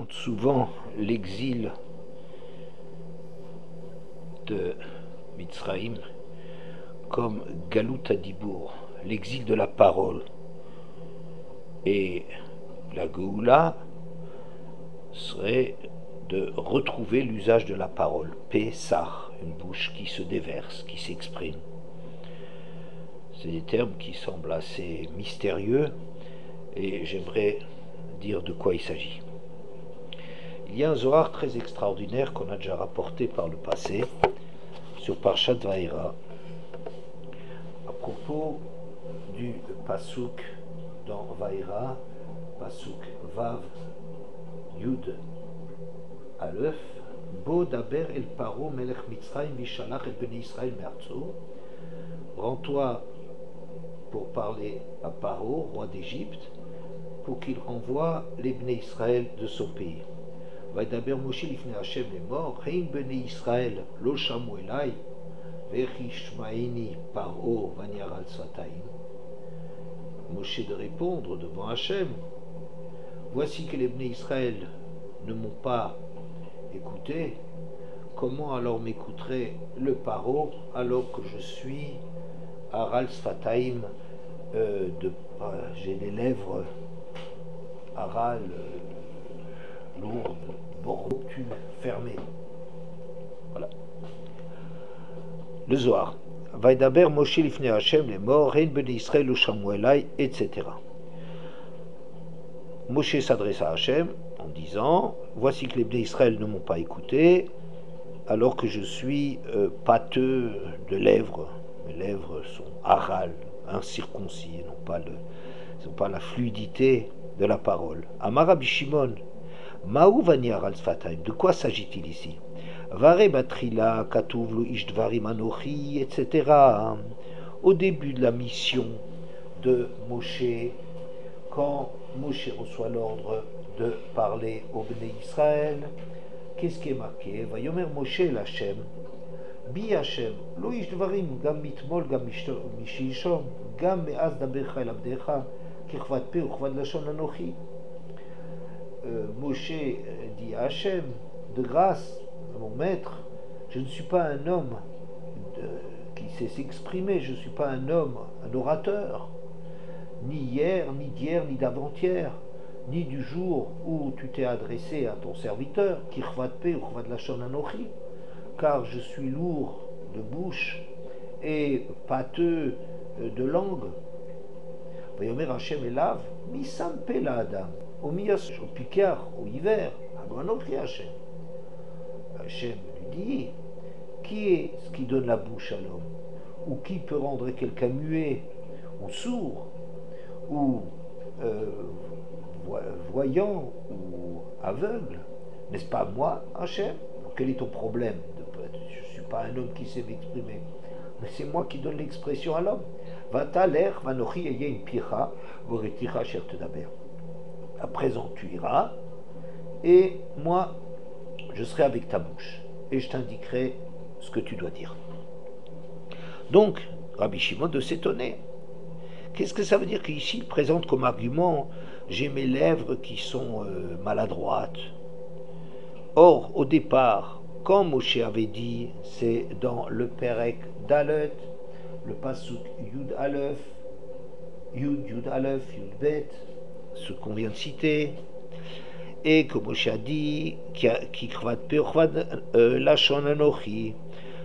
présente souvent l'exil de Mitzraïm comme Galut Hadibour, l'exil de la parole. Et la Géoula serait de retrouver l'usage de la parole. Pessah, une bouche qui se déverse, qui s'exprime. C'est des termes qui semblent assez mystérieux et j'aimerais dire de quoi il s'agit. Il y a un Zohar très extraordinaire qu'on a déjà rapporté par le passé sur Parshat Vaïra à propos du Pasuk dans Vaïra, Pasuk Vav Yud Aleph, Bo daber el paro melech Mitzrayim vishalach et bnei Israël me'artso. Rends-toi pour parler à Paro, roi d'Égypte, pour qu'il renvoie les bnei Israël de son pays. Vaidaber Moshe lifnei Hashem lemor, hein bnei Israël lo shamu elai, vechishmaini Paro vaniar al svatayim. Moshe de répondre devant Hachem, voici que les bnei Israël ne m'ont pas écouté, comment alors m'écouterait le Paro alors que je suis Aral Sfataim, j'ai les lèvres Aral lourdes, obtus, fermées. Voilà. Le Zohar. Vaidaber Moshe lifnei Hashem les morts, Hein bnei Israël lo shamu elai, etc. Moshe s'adresse à Hachem en disant, voici que les bnei Israël ne m'ont pas écouté, alors que je suis pâteux de lèvres. Mes lèvres sont aral, incirconcis, et n'ont pas la fluidité de la parole. Amar Rabbi Shimon, Maou vaniar al sfataim, de quoi s'agit-il ici? Vare batrila, katuv lo ish dvarim anochi, etc. Au début de la mission de Moshe, quand Moshe reçoit l'ordre de parler au Bnei Israël, qu'est-ce qui est marqué? Vayomer Moshe l'Hachem, Bi Hashem, lo ish dvarim, gam mitmol, gam mishishom, gam me'az dabercha el abdecha, kichvat pe uchvat lashon anochi. Moshe dit à Hachem, de grâce, mon maître, je ne suis pas un homme qui sait s'exprimer, je ne suis pas un homme, un orateur, ni hier, ni d'hier, ni d'avant-hier, ni du jour où tu t'es adressé à ton serviteur, kichvat pe uchvat lashon anochi, car je suis lourd de bouche et pâteux de langue. Vayomer Hashem elav, mi sampe la adam, au miyas, au picard, au hiver, anochi Hashem. Hashem lui dit, qui est ce qui donne la bouche à l'homme? Ou qui peut rendre quelqu'un muet, ou sourd, ou voyant, ou aveugle? N'est-ce pas moi, Hashem? Quel est ton problème? Je ne suis pas un homme qui sait m'exprimer, mais c'est moi qui donne l'expression à l'homme. Vataler, vanochi eyein picha, voreticha sher tedaber. À présent tu iras, et moi je serai avec ta bouche, et je t'indiquerai ce que tu dois dire. Donc, Rabbi Shimon de s'étonner. Qu'est-ce que ça veut dire qu'ici il présente comme argument j'ai mes lèvres qui sont maladroites? Or, au départ, quand Moshe avait dit, c'est dans le Perek Dalet, le Pasuk Yud Aleph, Yud Aleph, Yud Bet, ce qu'on vient de citer, et que Moshe a dit, Lashon Anochi,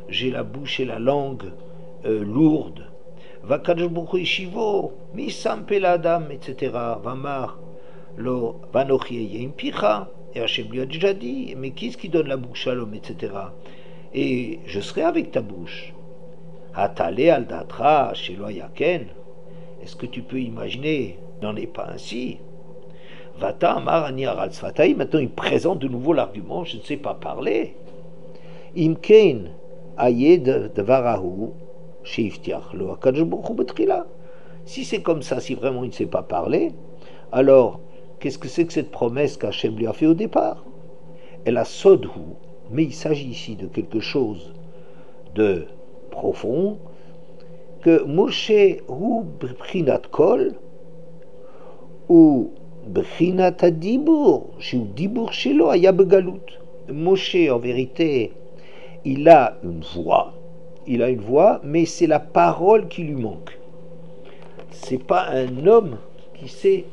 j'ai la bouche et la langue lourde, Vakadosh Baruch Hu Yeshivo, Mi Sampe l'Adam, etc. Vamar, Lo Vanochi Eyem Picha. Et Hachem lui a déjà dit, mais qui est-ce qui donne la bouche à l'homme, etc. Et je serai avec ta bouche. Hatale al datra shelo yaken. Est-ce que tu peux imaginer? N'en est pas ainsi. Vata amar ani aral sfataim. Maintenant il présente de nouveau l'argument, je ne sais pas parler. Imkein ayed devarahu sheiftiach lo hakadosh baruch hu betrila. Si c'est comme ça, si vraiment il ne sait pas parler, alors qu'est-ce que c'est que cette promesse qu'Hachem lui a fait au départ? Elle a sodhu, mais il s'agit ici de quelque chose de profond, que Moshe hu b'prinat kol, ou Bechinat Dibur, chez Dibur Shelo Aya Begalut. Moshe, en vérité, il a une voix. Il a une voix, mais c'est la parole qui lui manque. C'est pas un homme qui sait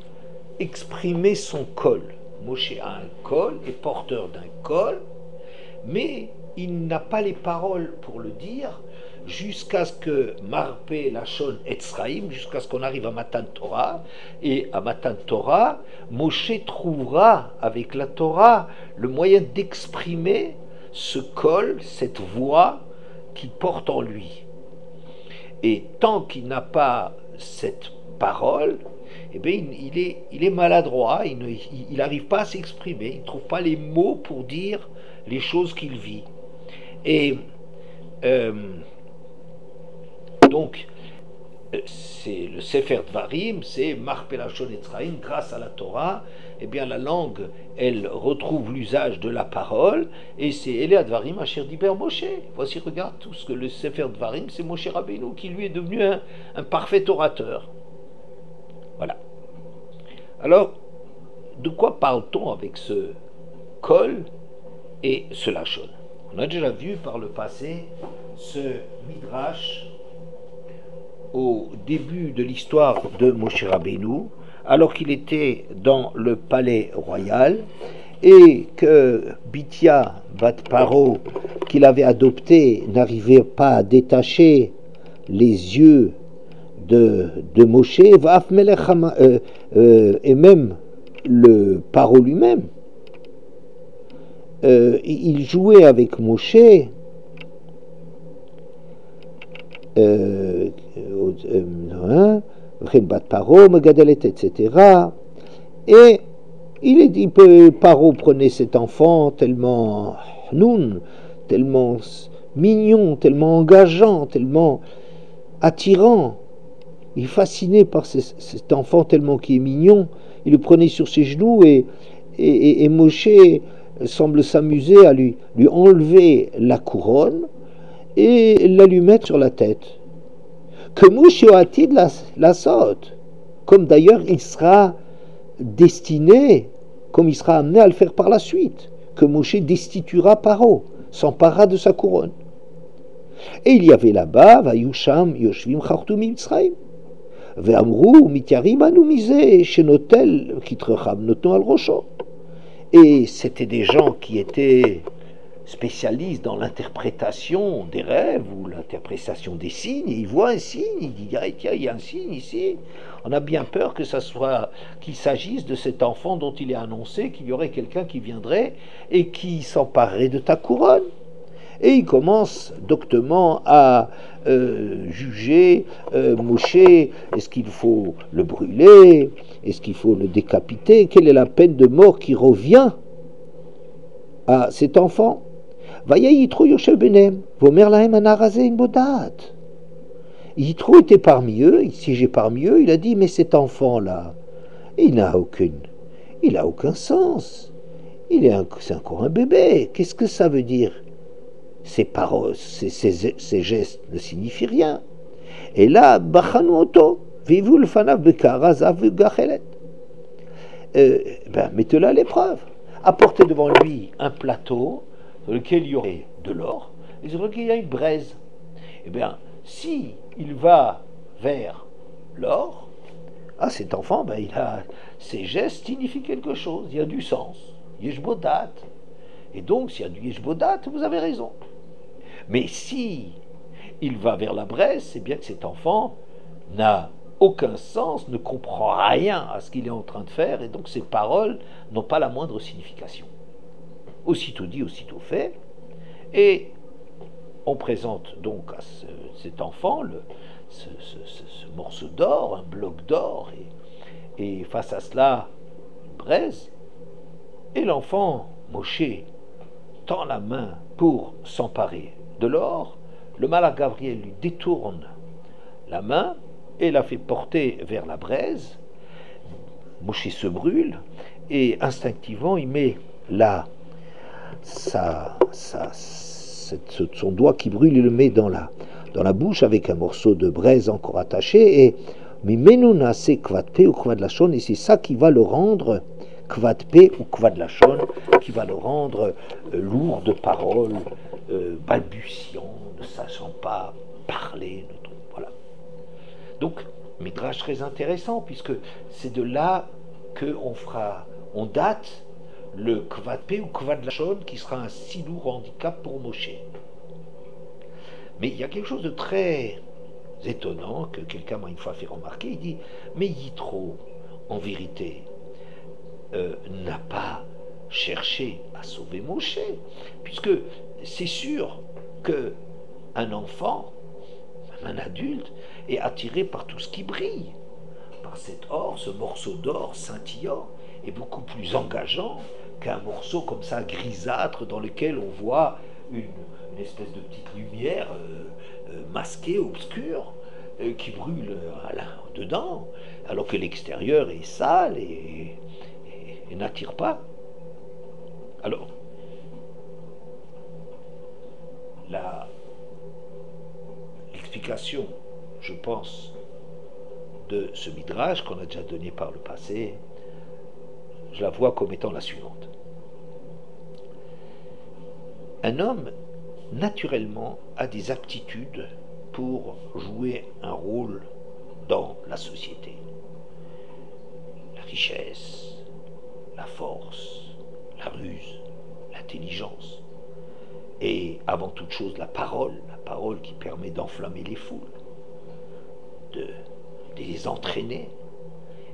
exprimer son kol. Moshe a un kol, est porteur d'un kol, mais il n'a pas les paroles pour le dire jusqu'à ce que Marpé Lachon Etzraïm, jusqu'à ce qu'on arrive à Matan Torah. Et à Matan Torah, Moshe trouvera avec la Torah le moyen d'exprimer ce kol, cette voix qu'il porte en lui. Et tant qu'il n'a pas cette parole, eh bien, il est maladroit, il n'arrive pas à s'exprimer, il ne trouve pas les mots pour dire les choses qu'il vit. Et donc, c'est le Sefer Dvarim, c'est Marpé Lachon Etzraïm, grâce à la Torah, eh bien la langue, elle retrouve l'usage de la parole, et c'est Elea Dvarim Asher Diber Moshe. Voici, regarde, tout ce que le Sefer Dvarim, c'est Moshe Rabbeinu qui lui est devenu un parfait orateur. Voilà. Alors, de quoi parle-t-on avec ce kol et ce lachon? On a déjà vu par le passé ce midrash au début de l'histoire de Moshe Rabbeinu, alors qu'il était dans le palais royal et que Bithia Bat Paro, qu'il avait adopté, n'arrivait pas à détacher les yeux de Moshe, et même le Paro lui-même. Il jouait avec Moshe, etc. Et il est dit que Paro prenait cet enfant tellement tellement mignon, tellement engageant, tellement attirant. Il est fasciné par cet enfant tellement qui est mignon. Il le prenait sur ses genoux et Moshe semble s'amuser à lui enlever la couronne et la lui mettre sur la tête. Que Moshe a-t-il la sorte, comme d'ailleurs il sera destiné, comme il sera amené à le faire par la suite, que Moshe destituera Paro, s'emparera de sa couronne. Et il y avait là-bas, Vayusham Yoshvim Chartumim Tzraim, Ve'amru Mityarim Anu Mize Shenotel Kitrecham Notno al Rosho. Et c'était des gens qui étaient spécialistes dans l'interprétation des rêves ou l'interprétation des signes. Ils voient un signe, ils disent ah, tiens, il y a un signe ici. On a bien peur que qu'il s'agisse de cet enfant dont il est annoncé qu'il y aurait quelqu'un qui viendrait et qui s'emparerait de ta couronne. Et il commence doctement à juger Moshe. Est-ce qu'il faut le brûler? Est-ce qu'il faut le décapiter? Quelle est la peine de mort qui revient à cet enfant? Yitro Yoshev Benem, Vomer Lahem Anarazé Imbodat. Yitro était parmi eux, il siégeait parmi eux, il a dit, mais cet enfant-là, il n'a aucun sens. C'est encore un bébé. Qu'est-ce que ça veut dire? Ces paroles, ces gestes ne signifient rien. Et là, Bachanu Oto, Vivu le Fanav Bekara Zavu Gachelet. Mettez-le à l'épreuve. Apportez devant lui un plateau sur lequel il y aurait de l'or et sur lequel il y a une braise. Eh bien, si il va vers l'or, cet enfant, ses gestes signifient quelque chose, il y a du sens, Yeshbodat. Et donc, s'il y a du Yeshbodat, vous avez raison. Mais si il va vers la braise, c'est bien que cet enfant n'a aucun sens, ne comprend rien à ce qu'il est en train de faire, et donc ses paroles n'ont pas la moindre signification. Aussitôt dit, aussitôt fait, et on présente donc à cet enfant ce morceau d'or, un bloc d'or, et face à cela, une braise, et l'enfant, Moshe, tend la main pour s'emparer de l'or, le malach Gabriel lui détourne la main et la fait porter vers la braise. Moshe se brûle et instinctivement il met là son doigt qui brûle, il le met dans la bouche avec un morceau de braise encore attaché, et Mais menuna c'est kvad pe ou kvad lachon, et c'est ça qui va le rendre kvad pe ou kvad lachon, qui va le rendre lourd de paroles, balbutiant, ne sachant pas parler. Voilà. Donc, midrash très intéressant, puisque c'est de là on date le kvad pe ou kvad lachon, qui sera un si lourd handicap pour Moshe. Mais il y a quelque chose de très étonnant que quelqu'un m'a une fois fait remarquer. Il dit, mais Yitro, en vérité, n'a pas cherché à sauver Moshe, puisque c'est sûr qu'un enfant, un adulte, est attiré par tout ce qui brille, par cet or, ce morceau d'or scintillant, est beaucoup plus engageant qu'un morceau comme ça grisâtre dans lequel on voit une espèce de petite lumière masquée, obscure, qui brûle dedans, alors que l'extérieur est sale et n'attire pas. Alors, l'explication, je pense, de ce midrash qu'on a déjà donné par le passé, je la vois comme étant la suivante. Un homme, naturellement, a des aptitudes pour jouer un rôle dans la société. La richesse, la force, la ruse, l'intelligence, et avant toute chose la parole qui permet d'enflammer les foules, de les entraîner.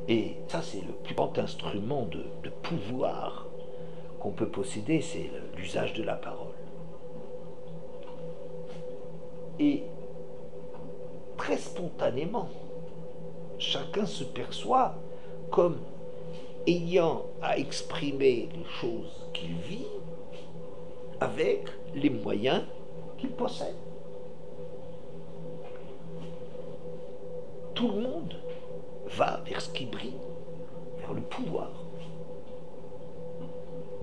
Et ça, c'est le plus grand instrument de pouvoir qu'on peut posséder, c'est l'usage de la parole. Et très spontanément, chacun se perçoit comme ayant à exprimer les choses qu'il vit avec les moyens qu'il possède. Tout le monde va vers ce qui brille, vers le pouvoir.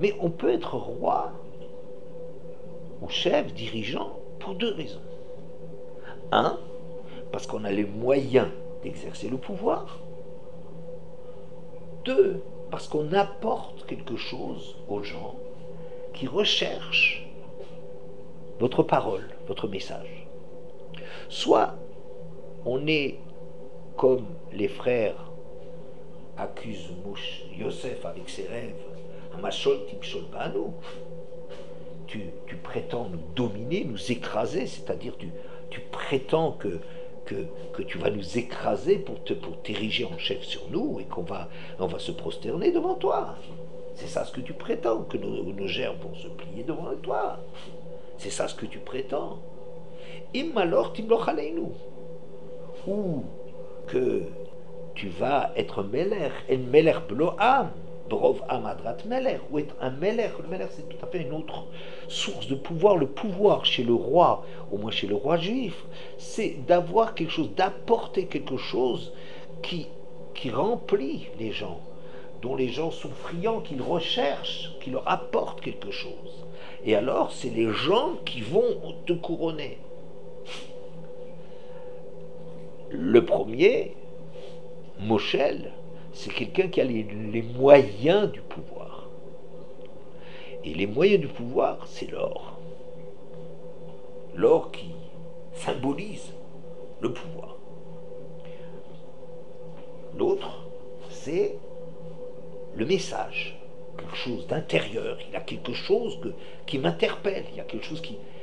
Mais on peut être roi ou chef, dirigeant, pour deux raisons. Un, parce qu'on a les moyens d'exercer le pouvoir. Deux, parce qu'on apporte quelque chose aux gens qui recherchent votre parole, votre message. Soit on est comme les frères accusent Yosef avec ses rêves, Amashol Timshol Banu, tu prétends nous dominer, nous écraser, c'est-à-dire tu prétends que tu vas nous écraser pour t'ériger en chef sur nous et on va se prosterner devant toi. C'est ça ce que tu prétends, que nos gerbes vont se plier devant toi. C'est ça ce que tu prétends. Immalor timloch aleinu. Ou que tu vas être meler, en meler bloam, brov amadrat meler, ou être un meler. Le meler, c'est tout à fait une autre source de pouvoir. Le pouvoir chez le roi, au moins chez le roi juif, c'est d'avoir quelque chose, d'apporter quelque chose qui remplit les gens, dont les gens sont friands, qu'ils recherchent, qui leur apporte quelque chose. Et alors, c'est les gens qui vont te couronner. Le premier, Moshel, c'est quelqu'un qui a les moyens du pouvoir. Et les moyens du pouvoir, c'est l'or. L'or qui symbolise le pouvoir. L'autre, c'est le message, quelque chose d'intérieur. Il y a quelque chose qui m'interpelle, il y a quelque chose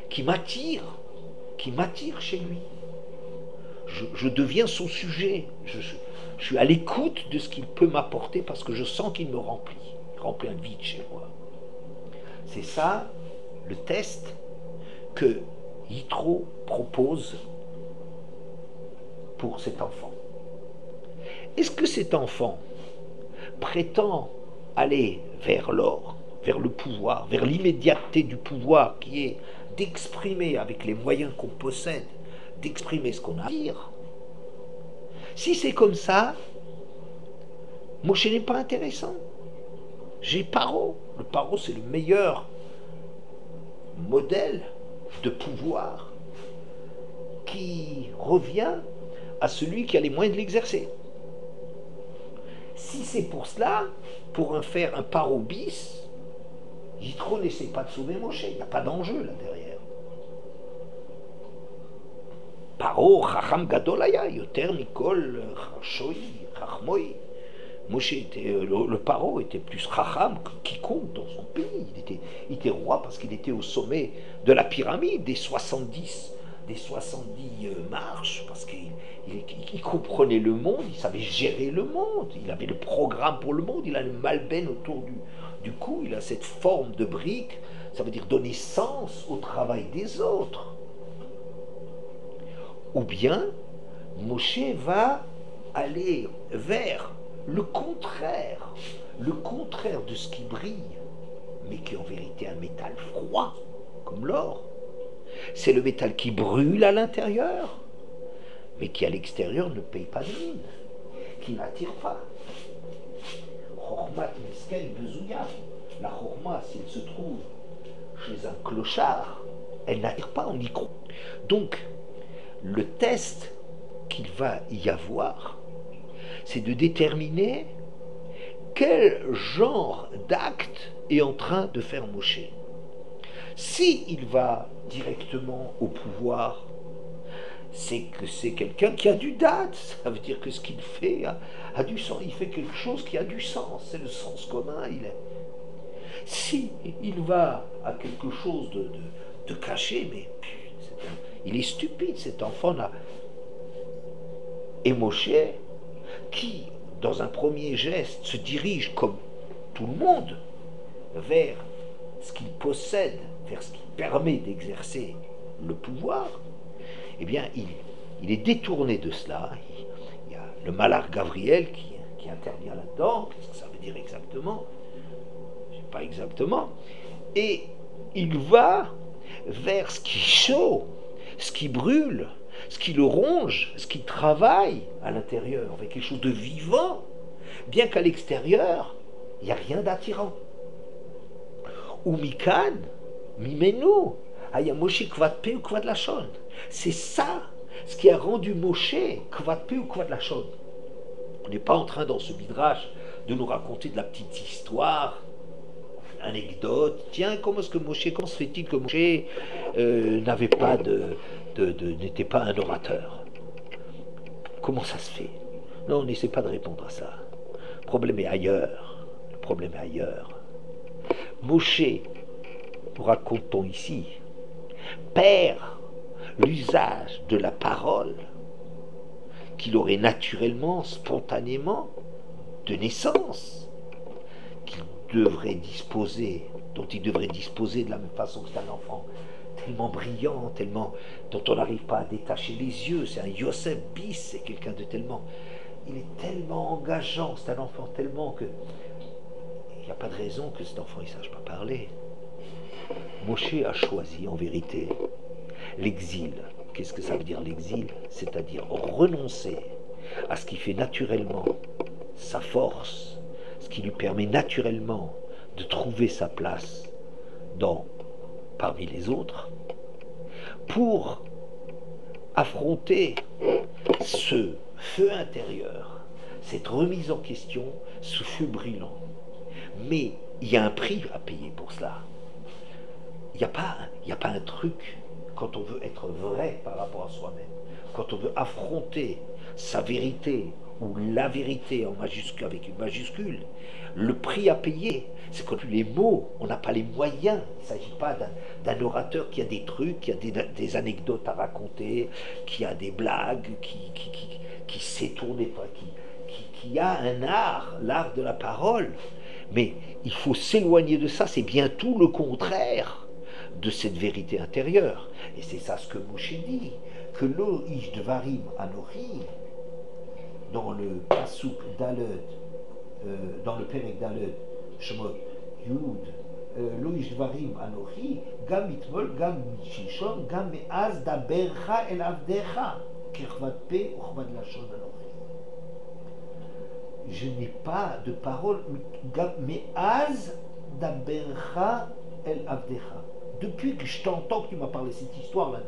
qui m'attire chez lui. Je deviens son sujet. Je suis à l'écoute de ce qu'il peut m'apporter parce que je sens qu'il me remplit. Il remplit un vide chez moi. C'est ça le test que Yitro propose pour cet enfant. Est-ce que cet enfant prétend aller vers l'or, vers le pouvoir, vers l'immédiateté du pouvoir qui est d'exprimer avec les moyens qu'on possède, d'exprimer ce qu'on a à dire? Si c'est comme ça, Moshe n'est pas intéressant. J'ai Paro. Le Paro, c'est le meilleur modèle de pouvoir qui revient à celui qui a les moyens de l'exercer. Si c'est pour cela, pour en faire un paro bis, Yitro n'essaie pas de sauver Moshe, il n'y a pas d'enjeu là derrière. Paro, Chacham Gadolaya, Yoter Mikol, Shoi, Chachmoi. Moshe était, le paro était plus Chacham que quiconque dans son pays. Il était roi parce qu'il était au sommet de la pyramide des 70 marches, parce qu'il comprenait le monde, il savait gérer le monde, il avait le programme pour le monde, il a le malben autour du cou, il a cette forme de brique, ça veut dire donner sens au travail des autres. Ou bien, Moshe va aller vers le contraire de ce qui brille, mais qui est en vérité un métal froid, comme l'or. C'est le métal qui brûle à l'intérieur, mais qui à l'extérieur ne paye pas de mine, qui n'attire pas. Chormat misken bezouya. La chorma, si elle se trouve chez un clochard, elle n'attire pas, on y croit. Donc, le test qu'il va y avoir, c'est de déterminer quel genre d'acte est en train de faire Moshe. Si il va directement au pouvoir, c'est que c'est quelqu'un qui a du date. Ça veut dire que ce qu'il fait a du sens. Il fait quelque chose qui a du sens. C'est le sens commun. Si il va à quelque chose de caché, mais il est stupide cet enfant-là. Et Moshe, qui, dans un premier geste, se dirige comme tout le monde vers ce qu'il possède, vers ce qui permet d'exercer le pouvoir, eh bien, il est détourné de cela. Il y a le malheur Gabriel qui intervient là-dedans, qu'est-ce que ça veut dire exactement? Je ne sais pas exactement. Et il va vers ce qui chaud, ce qui brûle, ce qui le ronge, ce qui travaille à l'intérieur, avec quelque chose de vivant, bien qu'à l'extérieur, il n'y a rien d'attirant. Ou Mikan, Mimenu, Aya Moshe Kvatpe ou Kvad Lachon. C'est ça, ce qui a rendu Moshe Kvatpe ou Kvad Lachon. On n'est pas en train, dans ce midrash, de nous raconter de la petite histoire, anecdote. Tiens, comment se fait-il que Moshe n'avait pas n'était pas un orateur? Comment ça se fait? Non, on n'essaie pas de répondre à ça. Le problème est ailleurs. Le problème est ailleurs. Moshe, nous racontons ici, perd l'usage de la parole qu'il aurait naturellement, spontanément, de naissance, dont il devrait disposer de la même façon que c'est un enfant tellement brillant, dont on n'arrive pas à détacher les yeux. C'est un Yosef bis, c'est quelqu'un de tellement... Il est tellement engageant, c'est un enfant tellement que... Il n'y a pas de raison que cet enfant ne sache pas parler. Moshe a choisi, en vérité, l'exil. Qu'est-ce que ça veut dire l'exil? C'est-à-dire renoncer à ce qui fait naturellement sa force, ce qui lui permet naturellement de trouver sa place parmi les autres, pour affronter ce feu intérieur, cette remise en question, ce feu brûlant. Mais il y a un prix à payer pour cela. Il n'y a pas un truc, quand on veut être vrai par rapport à soi-même, quand on veut affronter sa vérité ou la vérité en majuscule, avec une majuscule, le prix à payer, c'est que les mots, on n'a pas les moyens. Il ne s'agit pas d'un orateur qui a des trucs, qui a des anecdotes à raconter, qui a des blagues, qui sait tourner, qui a un art, l'art de la parole. Mais il faut s'éloigner de ça, c'est bien tout le contraire de cette vérité intérieure. Et c'est ça ce que Moshe dit, que lo ish dvarim anochi, dans le pasuk Daled, dans le Perek Daled, Shemot Yud, lo ish dvarim anochi, gam mitmol, gam shishon, gam me'az dabercha el avdecha, kirchvat pe uchvad lashon anochi. Je n'ai pas de parole, mais az dabercha el avdecha. Depuis que je t'entends que tu m'as parlé cette histoire-là,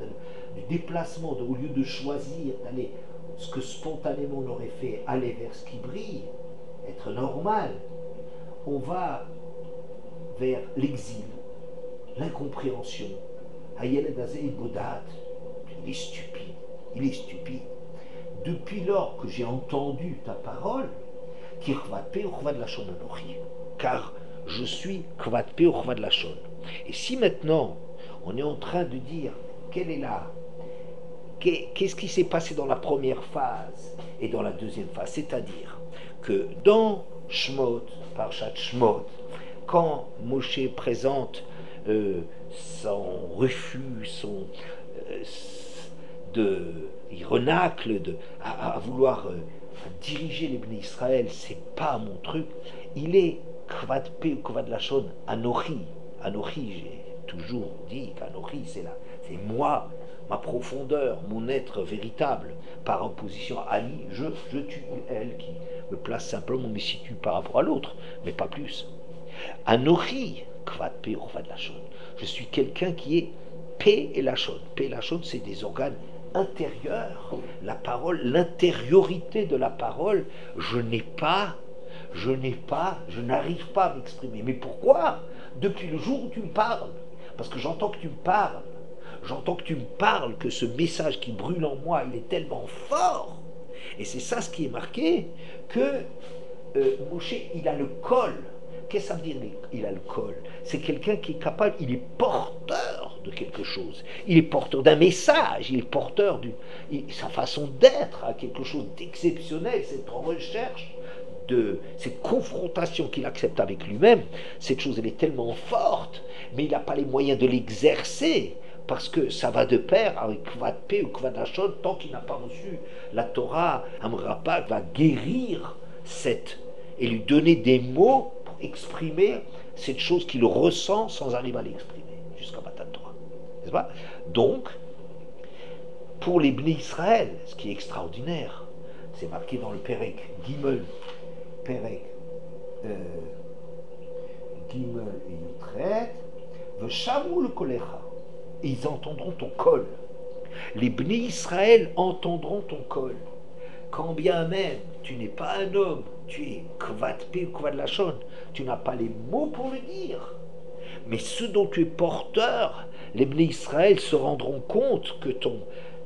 du déplacement, au lieu de choisir d'aller ce que spontanément on aurait fait, aller vers ce qui brille, être normal, on va vers l'exil, l'incompréhension. Hayeled Azei Bodat, il est stupide, il est stupide. Depuis lors que j'ai entendu ta parole, car je suis Kvatpe Urva de la Shon. Et si maintenant on est en train de dire quelle est là, qu'est-ce qui s'est passé dans la première phase et dans la deuxième phase, c'est-à-dire que dans Shmot, Parshat Shmot, quand Moshe présente son refus, il renacle à vouloir diriger les Bnei Israël, c'est pas mon truc. Il est Kvad Pe ou Kvad Lachon Anochi. Anochi, j'ai toujours dit qu'Anochi, c'est moi, ma profondeur, mon être véritable, par opposition à Ali, je tue elle qui me place simplement, me situe par rapport à l'autre, mais pas plus. Anochi, Kvad Pe ou Kvad Lachon. Je suis quelqu'un qui est Pe et Lachon. Pe et Lachon, c'est des organes intérieurs. La parole, l'intériorité de la parole, je n'arrive pas à m'exprimer. Mais pourquoi? Depuis le jour où tu me parles, parce que j'entends que tu me parles, que ce message qui brûle en moi, il est tellement fort, et c'est ça ce qui est marqué, que Moshe, il a le col. Qu'est-ce que ça veut dire, il a le col? C'est quelqu'un qui est capable, il est porteur de quelque chose, il est porteur d'un message, il est porteur sa façon d'être a quelque chose d'exceptionnel, cette recherche, cette confrontation qu'il accepte avec lui-même, cette chose elle est tellement forte, mais il n'a pas les moyens de l'exercer, parce que ça va de pair avec Kvad Pe ou Kvad Lachon, tant qu'il n'a pas reçu la Torah. Amrapak va guérir et lui donner des mots pour exprimer cette chose qu'il ressent sans arriver à l'exprimer, jusqu'à Matan Torah. N'est-ce pas? Donc, pour les Bnei Israël, ce qui est extraordinaire, c'est marqué dans le Perek Gimel, Gimel et Yutret, Veshamu le Kolecha, et ils entendront ton col. Les Bnei Israël entendront ton col. Quand bien même tu n'es pas un homme, tu es Kvad Pe ou Kvad Lachon, tu n'as pas les mots pour le dire. Mais ce dont tu es porteur, les Bnei Israël se rendront compte que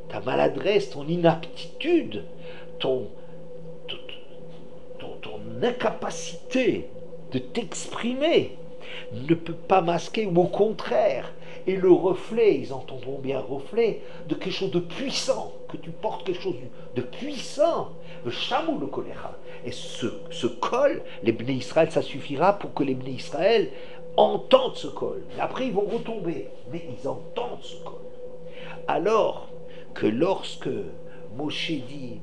ta maladresse, ton inaptitude, ton incapacité de t'exprimer ne peut pas masquer, ou au contraire, et le reflet, ils entendront bien reflet, de quelque chose de puissant, que tu portes quelque chose de puissant, le chamou le choléra. Et ce col, les Bnei Israël, ça suffira pour que les Bnei Israël entendent ce col. Et après, ils vont retomber, mais ils entendent ce col. Alors que lorsque Moshe dit,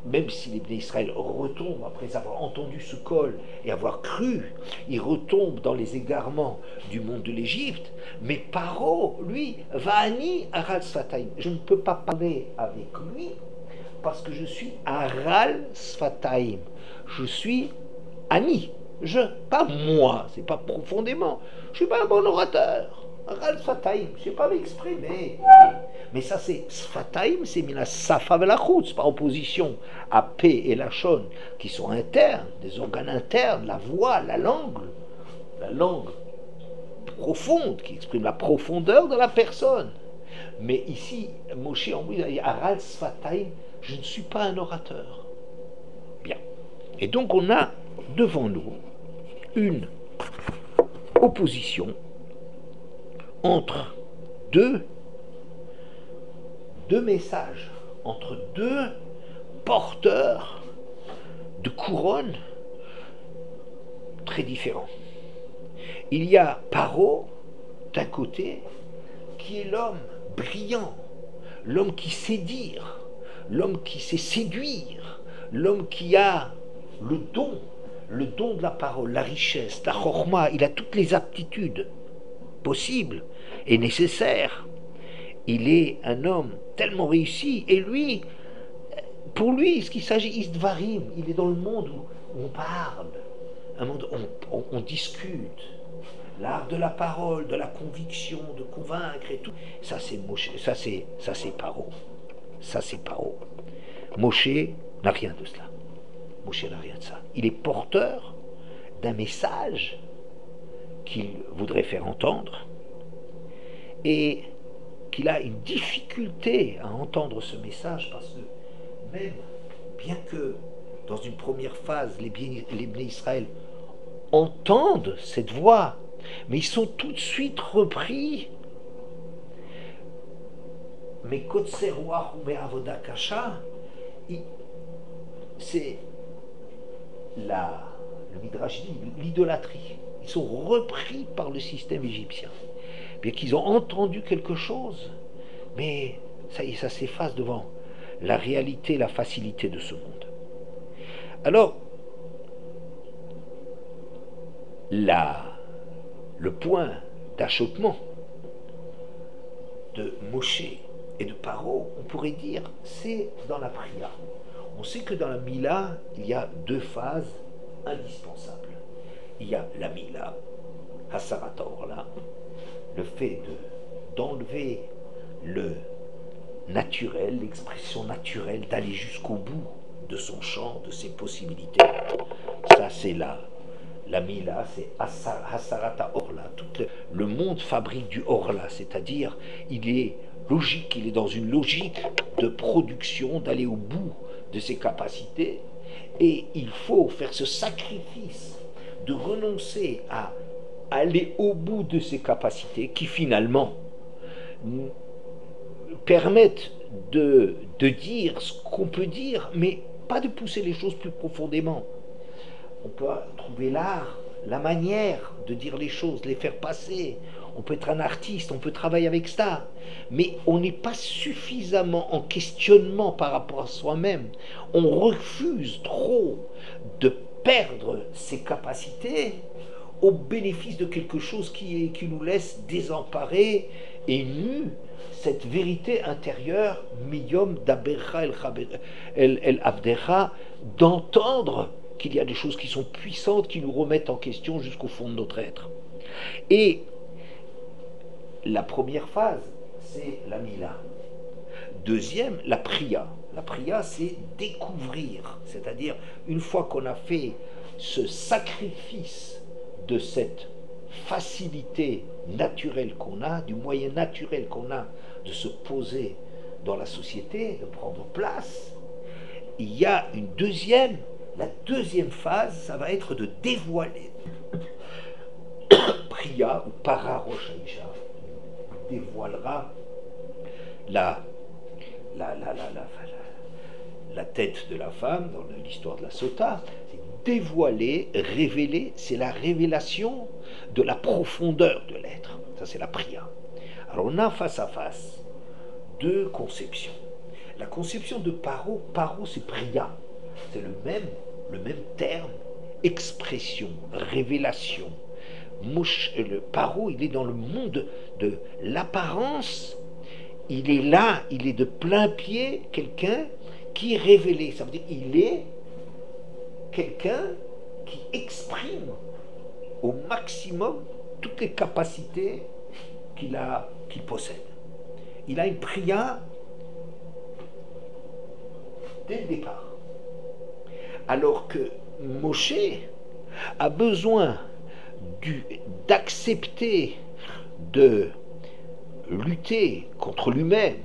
même si les Bnei Israël retombent après avoir entendu ce col et avoir cru, ils retombent dans les égarements du monde de l'Égypte, mais Paro, lui, Va'ani Aral Sfataim. Je ne peux pas parler avec lui parce que je suis Aral Sfataim. Je suis Ani. Pas moi, c'est pas profondément. Je suis pas un bon orateur. Aral Sfataim, je ne sais pas m'exprimer. Mais ça, c'est Sfataim, c'est mina Safa velachutz, par opposition à P et Lachon, qui sont internes, des organes internes, la voix, la langue profonde, qui exprime la profondeur de la personne. Mais ici, Moshe en dit Aral Sfataim, je ne suis pas un orateur. Bien. Et donc, on a devant nous une opposition entre deux messages, entre deux porteurs de couronnes très différents. Il y a Paro, d'un côté, qui est l'homme brillant, l'homme qui sait dire, l'homme qui sait séduire, l'homme qui a le don de la parole, la richesse, la chorma, il a toutes les aptitudes possibles et nécessaires. Il est un homme tellement réussi, et lui, pour lui, ce qu'il s'agit, Istvarim, il est dans le monde où on parle, un monde où on discute, l'art de la parole, de la conviction, de convaincre et tout. Ça c'est Paro. ça c'est Paro. Moshe n'a rien de cela. Moshe n'a rien de ça. Il est porteur d'un message qu'il voudrait faire entendre et qu'il a une difficulté à entendre ce message parce que même bien que dans une première phase les Bnei Israël entendent cette voix, mais ils sont tout de suite repris. Mais Kotser Ruach ou Avoda Kasha, c'est le Midrash dit l'idolâtrie. Ils sont repris par le système égyptien. Bien qu'ils ont entendu quelque chose, mais ça y est, ça s'efface devant la réalité, la facilité de ce monde. Alors, le point d'achoppement de Moshe et de Paro, on pourrait dire, c'est dans la prière. On sait que dans la Mila, il y a deux phases indispensables. Il y a la Mila, Hasarata Orla, le fait d'enlever le naturel, l'expression naturelle, d'aller jusqu'au bout de son champ, de ses possibilités. Ça, c'est la Mila, c'est Hasarata Orla. Tout le monde fabrique du Orla, c'est-à-dire il est logique, il est dans une logique de production, d'aller au bout de ses capacités, et il faut faire ce sacrifice de renoncer à aller au bout de ses capacités qui finalement permettent de dire ce qu'on peut dire, mais pas de pousser les choses plus profondément. On peut trouver l'art, la manière de dire les choses, les faire passer. On peut être un artiste, on peut travailler avec ça, mais on n'est pas suffisamment en questionnement par rapport à soi-même. On refuse trop de perdre ses capacités au bénéfice de quelque chose qui nous laisse désemparés et nus. Cette vérité intérieure, Miyom Dabercha el Abdecha, d'entendre qu'il y a des choses qui sont puissantes, qui nous remettent en question jusqu'au fond de notre être. Et la première phase, c'est la Mila. Deuxième, la Priya. La Priya, c'est découvrir. C'est-à-dire, une fois qu'on a fait ce sacrifice de cette facilité naturelle qu'on a, du moyen naturel qu'on a de se poser dans la société, de prendre place, il y a une deuxième, la deuxième phase, ça va être de dévoiler. Priya ou Para Rosh Haisha dévoilera la tête de la femme dans l'histoire de la Sota. Dévoiler, révéler, c'est la révélation de la profondeur de l'être. Ça, c'est la prière. Alors, on a face à face deux conceptions. La conception de Paro, c'est priya. C'est le même terme, expression, révélation. Le Paro, il est dans le monde de l'apparence. Il est là, il est de plein pied quelqu'un qui est révélé. Ça veut dire il est quelqu'un qui exprime au maximum toutes les capacités qu'il possède. Il a une prière dès le départ. Alors que Moshe a besoin d'accepter de lutter contre lui-même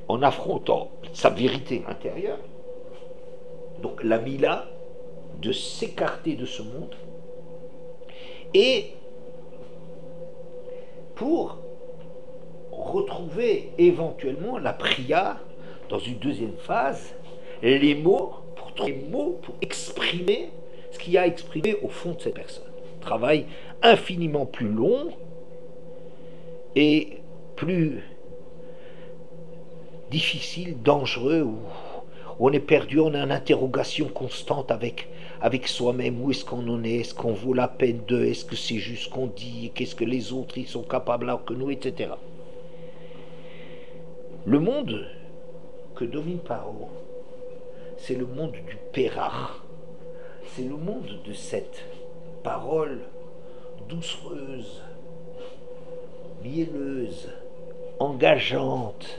en affrontant sa vérité intérieure, donc la Mila, de s'écarter de ce monde, et pour retrouver éventuellement la prière dans une deuxième phase, les mots pour exprimer ce qu'il y a à exprimer au fond de cette personne. Travail infiniment plus long et plus difficile, dangereux, où on est perdu, on a une interrogation constante avec soi-même. Où est-ce qu'on en est? Est-ce qu'on vaut la peine de? Est-ce que c'est juste ce qu'on dit? Qu'est-ce que les autres ils sont capables alors que nous, etc. Le monde que domine Paro, c'est le monde du Pérah. C'est le monde de cette parole doucereuse, mielleuse, engageante,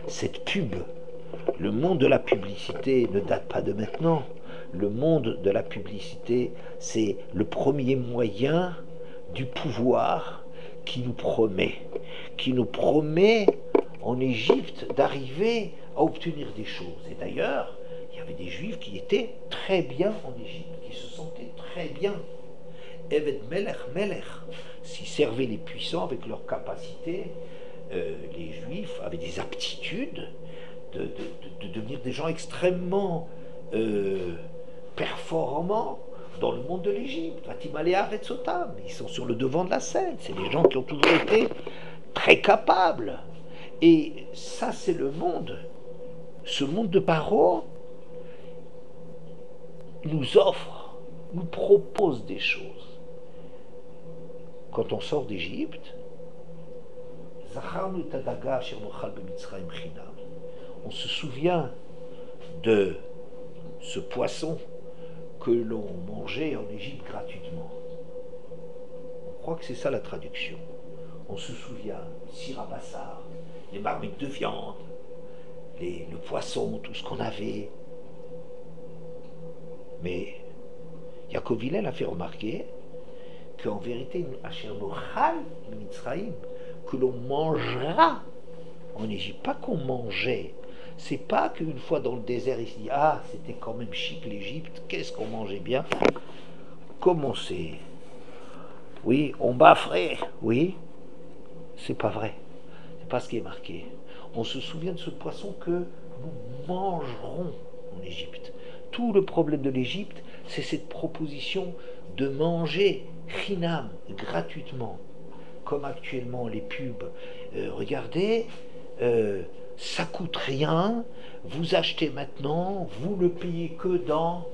cette pub, le monde de la publicité ne date pas de maintenant. Le monde de la publicité, c'est le premier moyen du pouvoir qui nous promet en Égypte d'arriver à obtenir des choses. Et d'ailleurs, il y avait des Juifs qui étaient très bien en Égypte, qui se sentaient très bien. Eved Melech, s'ils servaient les puissants avec leurs capacités, les Juifs avaient des aptitudes de devenir des gens extrêmement performants dans le monde de l'Égypte. Ils sont sur le devant de la scène. C'est des gens qui ont toujours été très capables. Et ça, c'est le monde. Ce monde de Paro nous offre, nous propose des choses. Quand on sort d'Égypte, on se souvient de ce poisson que l'on mangeait en Égypte gratuitement. On croit que c'est ça la traduction. On se souvient, sirabassar, les marmites de viande, le poisson, tout ce qu'on avait. Mais Yaakov Hillel a fait remarquer qu'en vérité, que l'on mangera en Égypte, pas qu'on mangeait. C'est pas qu'une fois dans le désert, il se dit ah, c'était quand même chic l'Égypte, qu'est-ce qu'on mangeait bien. Comment c'est? Oui, on bafferait, oui, c'est pas vrai. C'est pas ce qui est marqué. On se souvient de ce poisson que nous mangerons en Égypte. Tout le problème de l'Égypte, c'est cette proposition de manger chinam, gratuitement. Comme actuellement les pubs. Regardez, ça coûte rien, vous achetez maintenant, vous ne payez que dans...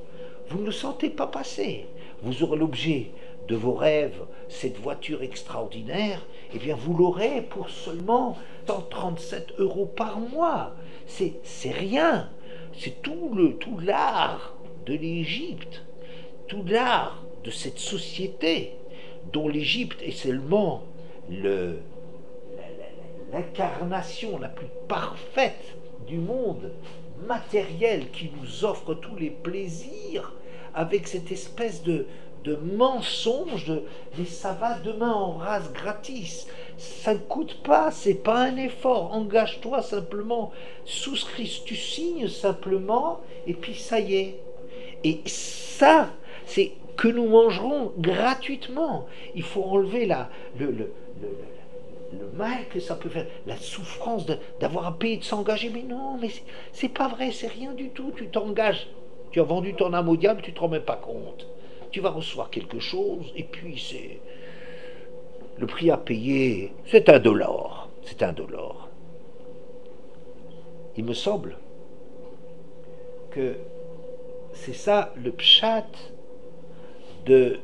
Vous ne le sentez pas passer. Vous aurez l'objet de vos rêves, cette voiture extraordinaire, eh bien vous l'aurez pour seulement 137 € par mois. C'est rien. C'est tout l'art de l'Égypte, tout l'art de cette société dont l'Égypte est seulement l'incarnation la plus parfaite du monde matériel qui nous offre tous les plaisirs avec cette espèce de mensonge mais ça va demain en race gratis, ça ne coûte pas, c'est pas un effort, engage-toi simplement, souscris, tu signes simplement et puis ça y est. Et ça, c'est que nous mangerons gratuitement. Il faut enlever le mal que ça peut faire, la souffrance d'avoir à payer, de s'engager. Mais non, mais c'est pas vrai, c'est rien du tout. Tu t'engages, tu as vendu ton âme au diable, tu te rends même pas compte. Tu vas recevoir quelque chose, et puis c'est le prix à payer, c'est indolore. C'est indolore. Il me semble que c'est ça le pshat de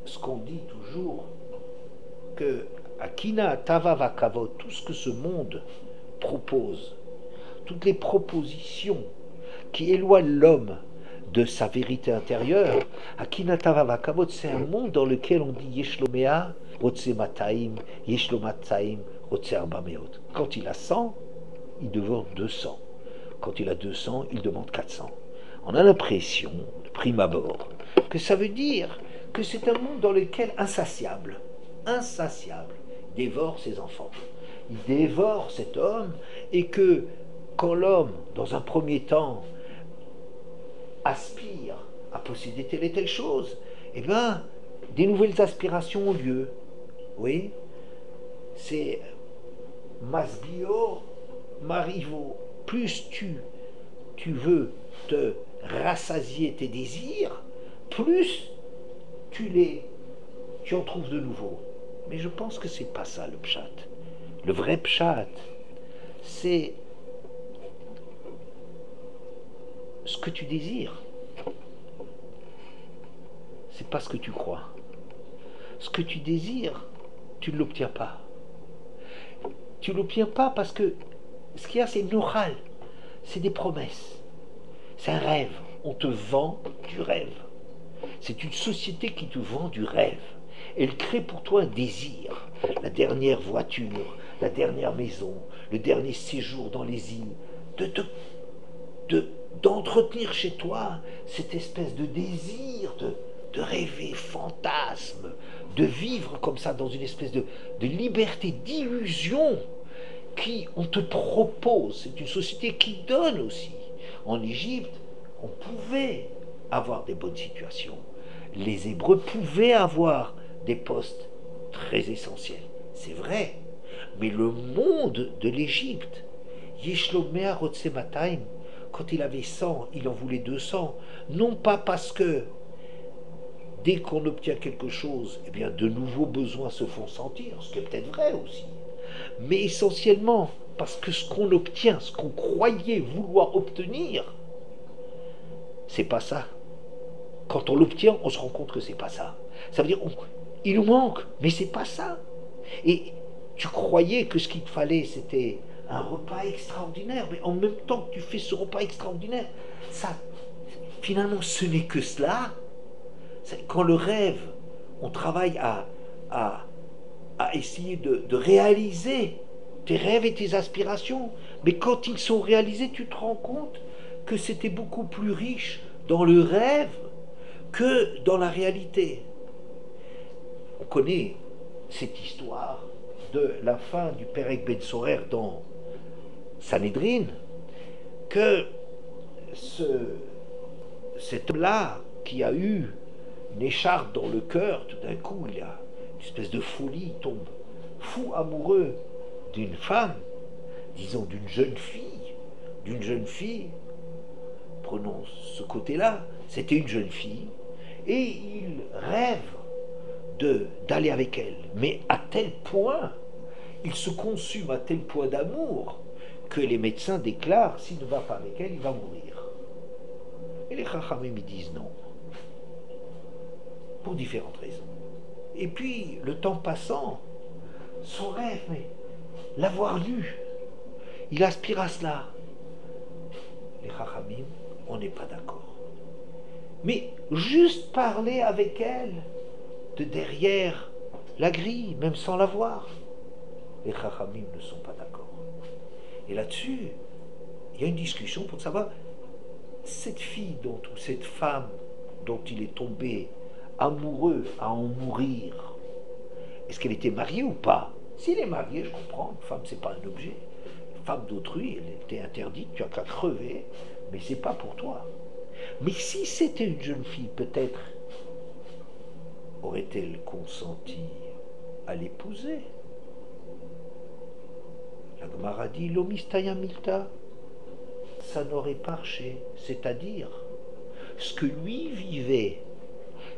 ce qu'on dit toujours, que Akina Tava Vakavot, tout ce que ce monde propose, toutes les propositions qui éloignent l'homme de sa vérité intérieure, Akina Tava Vakavot, c'est un monde dans lequel on dit Yeshlomea, Rotse Mataim, Yeshlomatzaim, Rotse Arbameot. Quand il a 100, il demande 200. Quand il a 200, il demande 400. On a l'impression, de prime abord, que ça veut dire que c'est un monde dans lequel insatiable, dévore ses enfants. Il dévore cet homme et que quand l'homme, dans un premier temps, aspire à posséder telle et telle chose, eh bien, des nouvelles aspirations ont lieu. Oui, c'est Masbio, Marivo. Plus tu veux te rassasier tes désirs, plus tu en trouves de nouveaux. Mais je pense que c'est pas ça le pshat. Le vrai pshat, c'est ce que tu désires. C'est pas ce que tu crois. Ce que tu désires, tu ne l'obtiens pas. Tu ne l'obtiens pas parce que ce qu'il y a, c'est une orale. C'est des promesses. C'est un rêve. On te vend du rêve. C'est une société qui te vend du rêve. Elle crée pour toi un désir. La dernière voiture, la dernière maison, le dernier séjour dans les îles, d'entretenir chez toi cette espèce de désir, de rêver, fantasme, de vivre comme ça dans une espèce de liberté, d'illusion on te propose. C'est une société qui donne aussi. En Égypte, on pouvait avoir des bonnes situations. Les Hébreux pouvaient avoir des postes très essentiels. C'est vrai. Mais le monde de l'Égypte, Yeshlomea Rotsemataim, quand il avait 100, il en voulait 200. Non pas parce que dès qu'on obtient quelque chose, eh bien, de nouveaux besoins se font sentir, ce qui est peut-être vrai aussi. Mais essentiellement parce que ce qu'on obtient, ce qu'on croyait vouloir obtenir, c'est pas ça. Quand on l'obtient, on se rend compte que c'est pas ça. Ça veut dire, il nous manque, mais c'est pas ça. Et tu croyais que ce qu'il te fallait, c'était un repas extraordinaire, mais en même temps que tu fais ce repas extraordinaire, ça, finalement, ce n'est que cela. Quand le rêve, on travaille à essayer de réaliser tes rêves et tes aspirations, mais quand ils sont réalisés, tu te rends compte que c'était beaucoup plus riche dans le rêve que dans la réalité. On connaît cette histoire de la fin du Perek Ben Sorer dans Sanhedrin, que cet homme-là qui a eu une écharpe dans le cœur, tout d'un coup il a une espèce de folie, il tombe fou amoureux d'une femme, disons d'une jeune fille, prenons ce côté-là, c'était une jeune fille, et il rêve d'aller avec elle, mais à tel point, il se consume à tel point d'amour que les médecins déclarent, s'il ne va pas avec elle, il va mourir. Et les Chachamim disent non, pour différentes raisons. Et puis, le temps passant, son rêve, mais l'avoir lu, il aspire à cela. Les Chachamim, on n'est pas d'accord. Mais juste parler avec elle, de derrière la grille, même sans la voir, les Chachamim ne sont pas d'accord. Et là-dessus, il y a une discussion pour savoir, cette fille ou cette femme dont il est tombé amoureux à en mourir, est-ce qu'elle était mariée ou pas? S'il est marié, je comprends, une femme c'est pas un objet. Une femme d'autrui, elle était interdite, tu as qu'à crever, mais c'est pas pour toi. Mais si c'était une jeune fille, peut-être aurait-elle consenti à l'épouser? La Gemara dit l'omistaya milta, ça n'aurait pas marché, c'est-à-dire ce que lui vivait,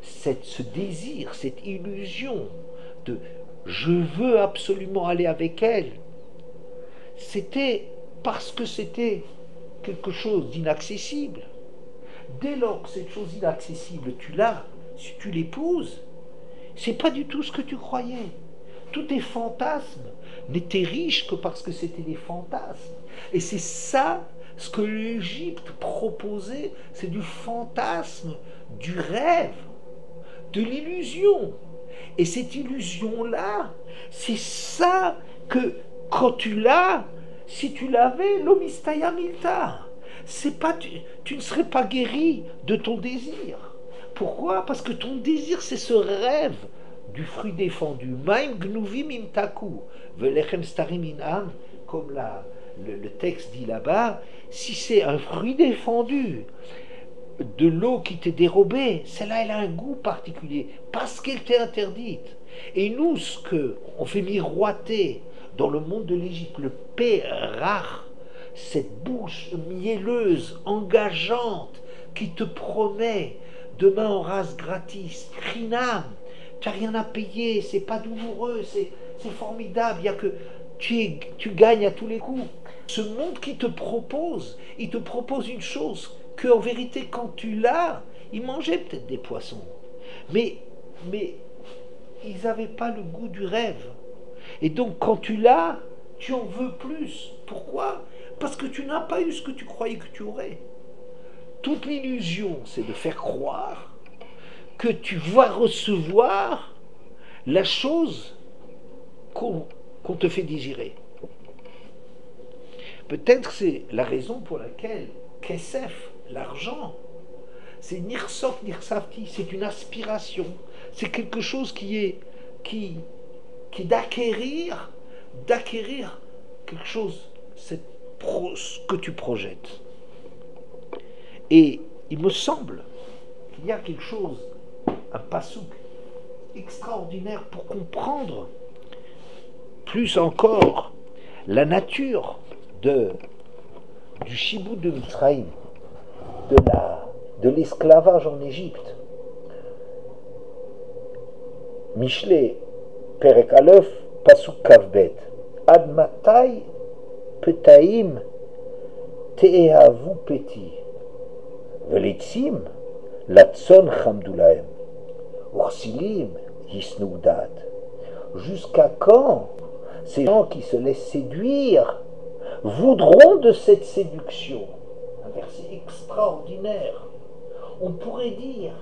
ce désir, cette illusion de je veux absolument aller avec elle, c'était parce que c'était quelque chose d'inaccessible. Dès lors que cette chose inaccessible, tu l'as, si tu l'épouses, c'est pas du tout ce que tu croyais. Tous tes fantasmes n'étaient riches que parce que c'était des fantasmes. Et c'est ça, ce que l'Égypte proposait, c'est du fantasme, du rêve, de l'illusion. Et cette illusion-là, c'est ça que, quand tu l'as, si tu l'avais, l'omistaya milta, c'est pas, tu ne serais pas guéri de ton désir. Pourquoi? Parce que ton désir, c'est ce rêve du fruit défendu. Maim gnuvim imtaku, velechem starim inam, comme le texte dit là-bas, si c'est un fruit défendu, de l'eau qui t'est dérobée, celle-là, elle a un goût particulier, parce qu'elle t'est interdite. Et nous, ce qu'on fait miroiter dans le monde de l'Égypte, le Pérach, cette bouche mielleuse, engageante, qui te promet demain en race gratis, crinam, tu n'as rien à payer, c'est pas douloureux, c'est formidable, il y a que tu gagnes à tous les coups. Ce monde qui te propose, il te propose une chose que en vérité quand tu l'as, ils mangeaient peut-être des poissons, mais ils n'avaient pas le goût du rêve. Et donc quand tu l'as, tu en veux plus. Pourquoi? Parce que tu n'as pas eu ce que tu croyais que tu aurais. Toute l'illusion, c'est de faire croire que tu vas recevoir la chose qu'on te fait désirer. Peut-être c'est la raison pour laquelle Kesef, l'argent, c'est Nirsok Nirsavti, c'est une aspiration, c'est quelque chose qui est d'acquérir quelque chose, ce que tu projettes. Et il me semble qu'il y a quelque chose, un pasouk extraordinaire pour comprendre plus encore la nature du Shibud de Mitzrayim, de l'esclavage en Égypte. Mishlei, Perek Aleph, Pasuk Kavbet. Ad matai petaim te'ehavu peti. Velitzim latson chamdulahem. Ursilim yisnoudat. Jusqu'à quand ces gens qui se laissent séduire voudront de cette séduction? Un verset extraordinaire. On pourrait dire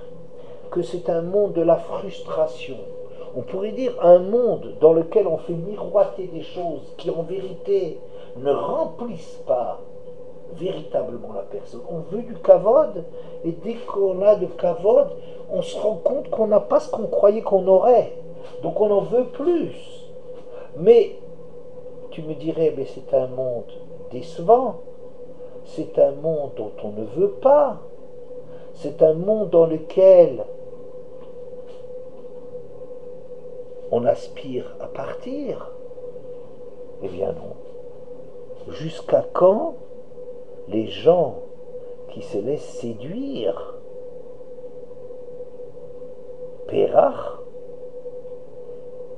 que c'est un monde de la frustration. On pourrait dire un monde dans lequel on fait miroiter des choses qui en vérité ne remplissent pas véritablement la personne. On veut du kavod, et dès qu'on a de kavod, on se rend compte qu'on n'a pas ce qu'on croyait qu'on aurait. Donc on en veut plus. Mais tu me dirais, mais c'est un monde décevant. C'est un monde dont on ne veut pas. C'est un monde dans lequel on aspire à partir. Eh bien non. Jusqu'à quand les gens qui se laissent séduire, Perach,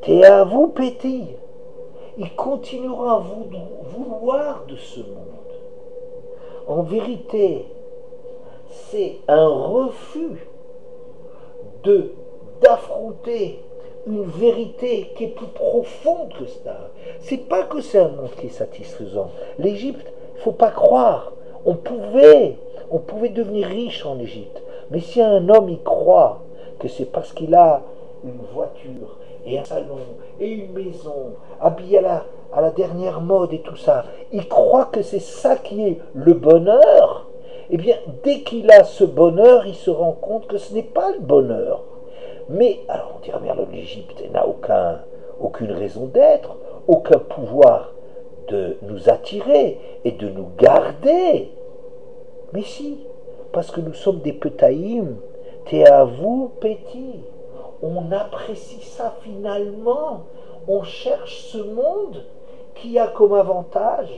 Teavu Peti, ils continueront à vouloir de ce monde. En vérité, c'est un refus d'affronter une vérité qui est plus profonde que cela. C'est pas que c'est un monde qui est satisfaisant. L'Égypte, il ne faut pas croire. On pouvait devenir riche en Égypte. Mais si un homme y croit que c'est parce qu'il a une voiture et un salon et une maison, habillé à la dernière mode et tout ça, il croit que c'est ça qui est le bonheur, eh bien, dès qu'il a ce bonheur, il se rend compte que ce n'est pas le bonheur. Mais, alors on dira, mais alors l'Égypte n'a aucune raison d'être, aucun pouvoir de nous attirer et de nous garder. Mais si, parce que nous sommes des petaïm, teavu peti. On apprécie ça finalement. On cherche ce monde qui a comme avantage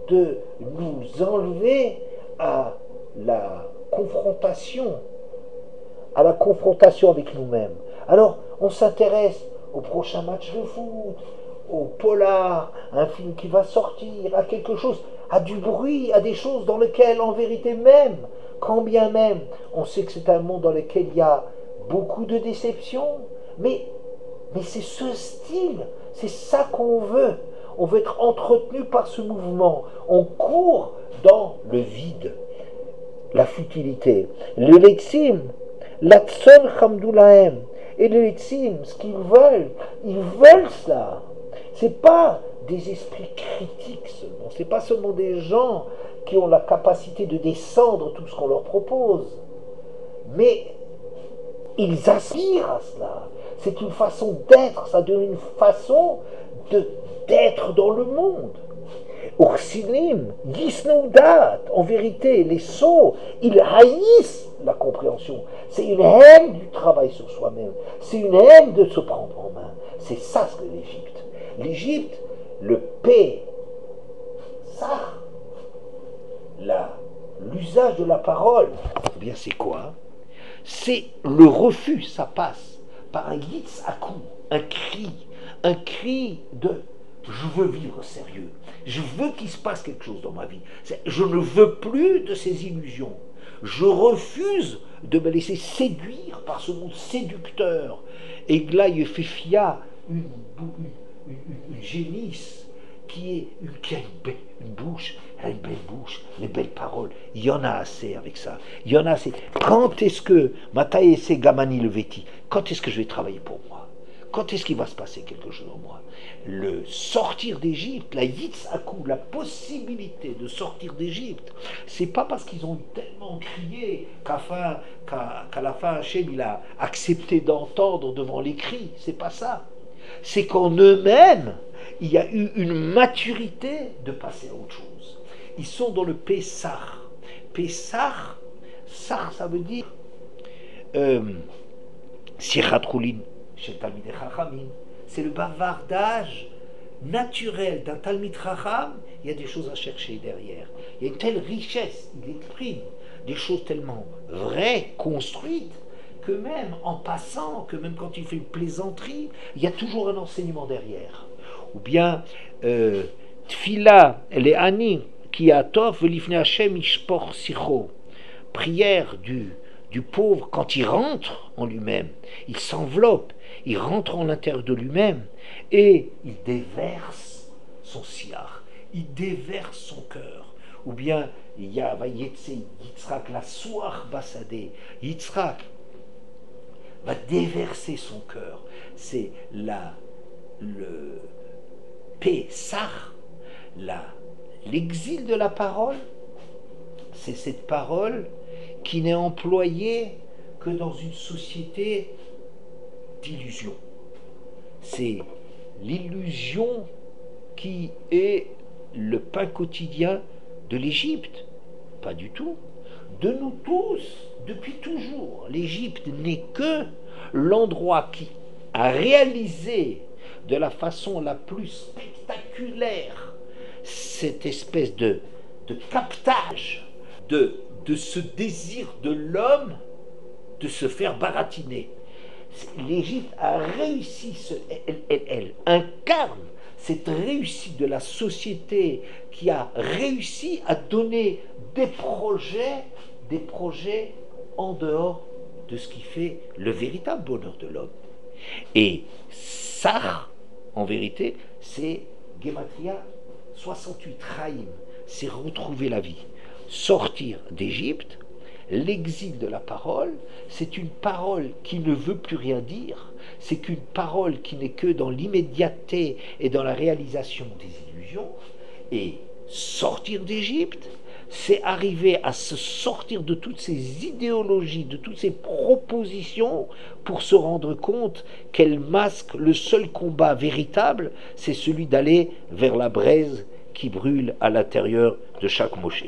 de nous enlever à la confrontation avec nous-mêmes. Alors, on s'intéresse au prochain match de foot, au polar, à un film qui va sortir, à quelque chose, à du bruit, à des choses dans lesquelles, en vérité même, quand bien même, on sait que c'est un monde dans lequel il y a beaucoup de déceptions, mais c'est ce style, c'est ça qu'on veut. On veut être entretenu par ce mouvement. On court dans le vide, la futilité. Le Letzim, l'Atson Chamdoulahem. Et les Letzim, ce qu'ils veulent ça. C'est pas des esprits critiques seulement. C'est pas seulement des gens qui ont la capacité de descendre tout ce qu'on leur propose. Mais ils aspirent à cela. C'est une façon d'être, ça donne une façon d'être dans le monde. Ursilim, Yisnoudat, en vérité, les sots, ils haïssent la compréhension. C'est une haine du travail sur soi-même. C'est une haine de se prendre en main. C'est ça ce que l'Égypte. L'Égypte, le P, ça, l'usage de la parole, eh bien c'est quoi? C'est le refus, ça passe par un yitzhaku, un cri de « je veux vivre sérieux, je veux qu'il se passe quelque chose dans ma vie, je ne veux plus de ces illusions, je refuse de me laisser séduire par ce monde séducteur. » Et là, il fait fia une génisse qui a une bouche, elle a une belle bouche, les belles paroles. Il y en a assez avec ça. Il y en a assez. Quand est-ce que Mataï Gamani le Veti, quand est-ce que je vais travailler pour moi? quand est-ce qu'il va se passer quelque chose en moi? Le sortir d'Égypte, la Yitzhaku, la possibilité de sortir d'Égypte, c'est pas parce qu'ils ont tellement crié qu'à la fin Hachem il a accepté d'entendre devant les cris, c'est pas ça. C'est qu'en eux-mêmes, il y a eu une maturité de passer à autre chose. Ils sont dans le Pessah. Pessah, ça veut dire Sichat Chulin chez Talmidei Chachamim. C'est le bavardage naturel d'un Talmid Chacham. Il y a des choses à chercher derrière. Il y a une telle richesse, il exprime des choses tellement vraies, construites, que même en passant, que même quand il fait une plaisanterie, il y a toujours un enseignement derrière. Ou bien Tfila, les Ani, qui a tov, l'ifne Hashem ishpor sicho. Prière du pauvre quand il rentre en lui-même, il s'enveloppe, il rentre en l'intérieur de lui-même et il déverse son siar, il déverse son cœur. Ou bien il y a Yitzhak, la soir basadé, Yitzhak va déverser son cœur. C'est le Pessah, l'exil de la parole. C'est cette parole qui n'est employée que dans une société d'illusion. C'est l'illusion qui est le pain quotidien de l'Égypte. Pas du tout. De nous tous, depuis toujours, l'Égypte n'est que l'endroit qui a réalisé de la façon la plus spectaculaire cette espèce de captage de ce désir de l'homme de se faire baratiner. L'Égypte a réussi, elle incarne cette réussite de la société qui a réussi à donner des projets en dehors de ce qui fait le véritable bonheur de l'homme. Et ça, en vérité, c'est Gematria 68 Chaim, c'est retrouver la vie. Sortir d'Égypte, l'exil de la parole, c'est une parole qui ne veut plus rien dire, c'est qu'une parole qui n'est que dans l'immédiateté et dans la réalisation des illusions. Et sortir d'Égypte, c'est arriver à se sortir de toutes ces idéologies, de toutes ces propositions, pour se rendre compte qu'elles masquent le seul combat véritable, c'est celui d'aller vers la braise qui brûle à l'intérieur de chaque Moshe.